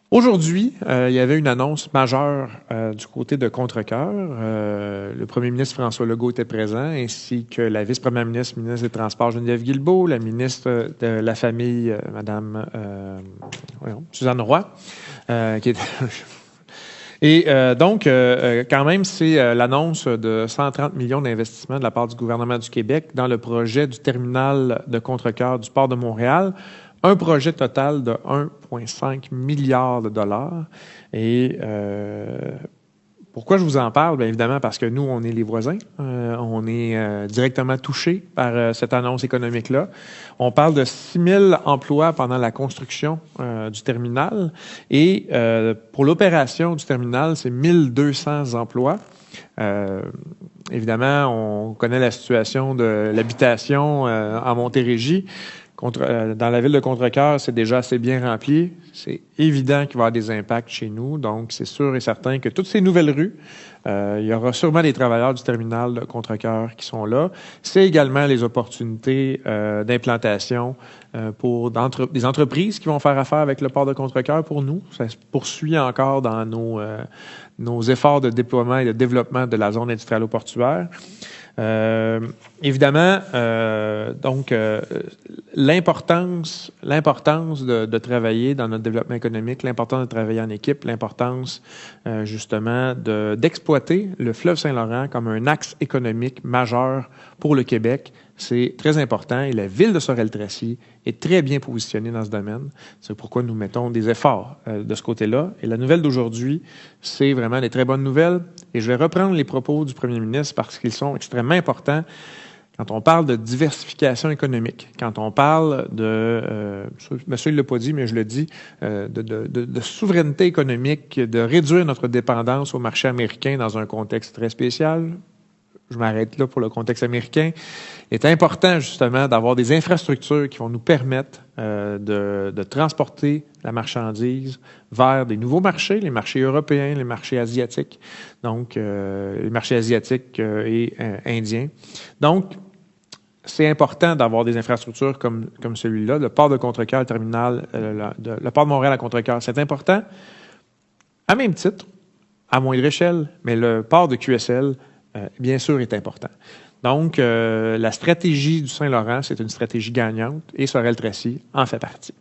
Aujourd'hui, il y avait une annonce majeure du côté de Contrecœur. Le premier ministre François Legault était présent, ainsi que la vice-première ministre, ministre des Transports Geneviève Guilbeault, la ministre de la Famille, Madame Suzanne Roy, qui est... Et quand même, c'est l'annonce de 130 millions d'investissements de la part du gouvernement du Québec dans le projet du terminal de Contrecœur du port de Montréal. Un projet total de 1,5 milliard de dollars. Et pourquoi je vous en parle? Bien évidemment, parce que nous, on est les voisins. On est directement touchés par cette annonce économique-là. On parle de 6 000 emplois pendant la construction du terminal. Et pour l'opération du terminal, c'est 1 200 emplois. Évidemment, on connaît la situation de l'habitation en Montérégie. Dans la ville de Contrecœur, c'est déjà assez bien rempli. C'est évident qu'il va y avoir des impacts chez nous. Donc, c'est sûr et certain que toutes ces nouvelles rues, il y aura sûrement des travailleurs du terminal de Contrecœur qui sont là. C'est également les opportunités d'implantation pour des entreprises qui vont faire affaire avec le port de Contrecœur pour nous. Ça se poursuit encore dans nos efforts de déploiement et de développement de la zone industrielle-portuaire. Évidemment, l'importance de travailler dans notre développement économique, l'importance de travailler en équipe, l'importance justement d'exploiter le fleuve Saint-Laurent comme un axe économique majeur pour le Québec. C'est très important et la ville de Sorel-Tracy est très bien positionnée dans ce domaine. C'est pourquoi nous mettons des efforts de ce côté-là. Et la nouvelle d'aujourd'hui, c'est vraiment des très bonnes nouvelles. Et je vais reprendre les propos du premier ministre parce qu'ils sont extrêmement importants. Quand on parle de diversification économique, quand on parle monsieur il ne l'a pas dit, mais je le dis, de souveraineté économique, de réduire notre dépendance au marché américain dans un contexte très spécial, je m'arrête là pour le contexte américain, il est important justement d'avoir des infrastructures qui vont nous permettre de transporter la marchandise vers des nouveaux marchés, les marchés européens, les marchés asiatiques, donc les marchés asiatiques et indiens. Donc, c'est important d'avoir des infrastructures comme celui-là. Le port de Contrecœur, le terminal, le port de Montréal à Contrecœur, c'est important. À même titre, à moindre échelle, mais le port de QSL, bien sûr, est important. Donc, la stratégie du Saint-Laurent, c'est une stratégie gagnante et Sorel-Tracy en fait partie.